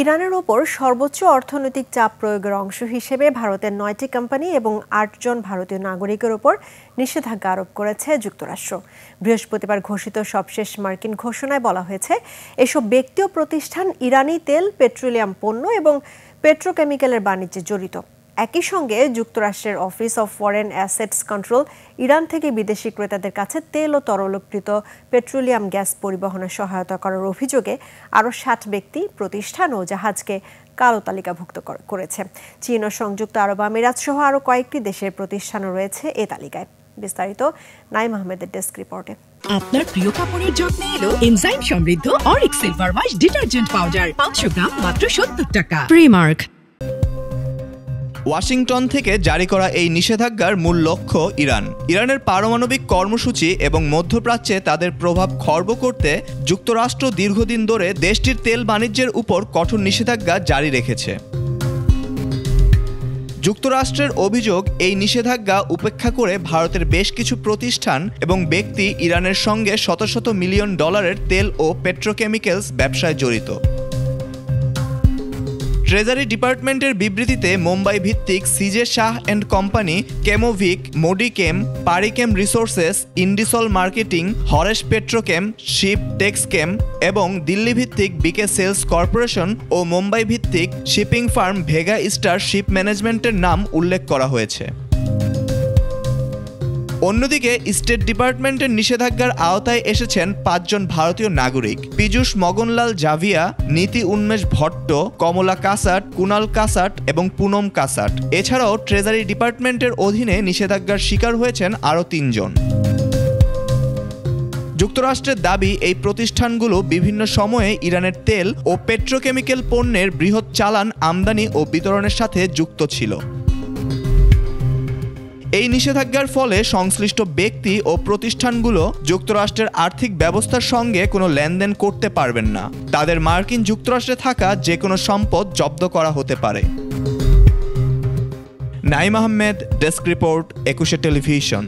ইরানের ওপর সর্বোচ্চ অর্থনৈতিক চাপ প্রয়োগের অংশ হিসেবে ভারতের ৯টি কোম্পানি এবং ৮ জন ভারতীয় নাগরিকের ওপর নিষেধাজ্ঞা আরোপ করেছে যুক্তরাষ্ট্র। বৃহস্পতিবার ঘোষিত সবশেষ মার্কিন ঘোষণায় বলা হয়েছে, এসব ব্যক্তি ও প্রতিষ্ঠান ইরানি তেল, পেট্রোলিয়াম পণ্য এবং পেট্রোকেমিক্যালের বাণিজ্যে জড়িত। একই সঙ্গে যুক্তরাষ্ট্রের office of foreign assets control Iran থেকে বিদেশি ক্রেতাদের কাছে তেল ও তরলীকৃত পেট্রোলিয়াম গ্যাস পরিবহনে সহায়তা করার অভিযোগে আরও ৬০ ব্যক্তি, প্রতিষ্ঠান ও জাহাজকে কালো তালিকাভুক্ত করেছে। চীন ও সংযুক্ত আরব আমিরাত সহ আরও কয়েকটি দেশের প্রতিষ্ঠানও রয়েছে এ তালিকায়। বিস্তারিত নাইম আহমেদের ডেস্ক রিপোর্টে। আপনার প্রিয় কাপড়ের যত্নে এলো এনজাইম সমৃদ্ধ Arik silver wash detergent powder, 500 গ্রাম মাত্র 70 টাকা। প্রিমার্ক। ওয়াশিংটন থেকে জারি করা এই নিষেধাজ্ঞার মূল লক্ষ্য ইরানের পারমাণবিক কর্মসূচি এবং মধ্যপ্রাচ্যে তাদের প্রভাব খর্ব করতে যুক্তরাষ্ট্র দীর্ঘদিন ধরে দেশটির তেল বাণিজ্যের উপর কঠোর নিষেধাজ্ঞা জারি রেখেছে। যুক্তরাষ্ট্রের অভিযোগ, এই নিষেধাজ্ঞা উপেক্ষা করে ভারতের বেশ কিছু প্রতিষ্ঠান এবং ব্যক্তি ইরানের সঙ্গে শত শত মিলিয়ন ডলারের তেল ও পেট্রোকেমিক্যালস ব্যবসায় জড়িত। ট্রেজারি ডিপার্টমেন্টের বিবৃতিতে মুম্বাই ভিত্তিক CJ Shah and company, Chemovic, Modichem, Parichem resources, Indisol marketing, Haresh Petrochem, ship Texchem এবং দিল্লি ভিত্তিক বিকে সেলস কর্পোরেশন ও মুম্বাই ভিত্তিক shipping firm Vega star ship ম্যানেজমেন্টের নাম উল্লেখ করা হয়েছে। অন্যদিকে স্টেট ডিপার্টমেন্টের নিষেধাজ্ঞার আওতায় এসেছেন ৫ জন ভারতীয় নাগরিক: পীযূষ মগনলাল জাভিয়া, নীতি উন্মেষ ভট্ট, কমলা কাসাট, কুনাল কাসাট এবং পুনম কাসাট। এছাড়াও ট্রেজারি ডিপার্টমেন্টের অধীনে নিষেধাজ্ঞার শিকার হয়েছেন আরও ৩ জন। যুক্তরাষ্ট্রের দাবি, এই প্রতিষ্ঠানগুলো বিভিন্ন সময়ে ইরানের তেল ও পেট্রোকেমিক্যাল পণ্যের বৃহৎ চালান, আমদানি ও বিতরণের সাথে যুক্ত ছিল। এই নিষেধাজ্ঞার ফলে সংশ্লিষ্ট ব্যক্তি ও প্রতিষ্ঠানগুলো যুক্তরাষ্ট্রের আর্থিক ব্যবস্থার সঙ্গে কোনো লেনদেন করতে পারবেন না। তাদের মার্কিন যুক্তরাষ্ট্রে থাকা যে কোনো সম্পদ জব্দ করা হতে পারে। Naim Ahmed, desk report, ২১ television.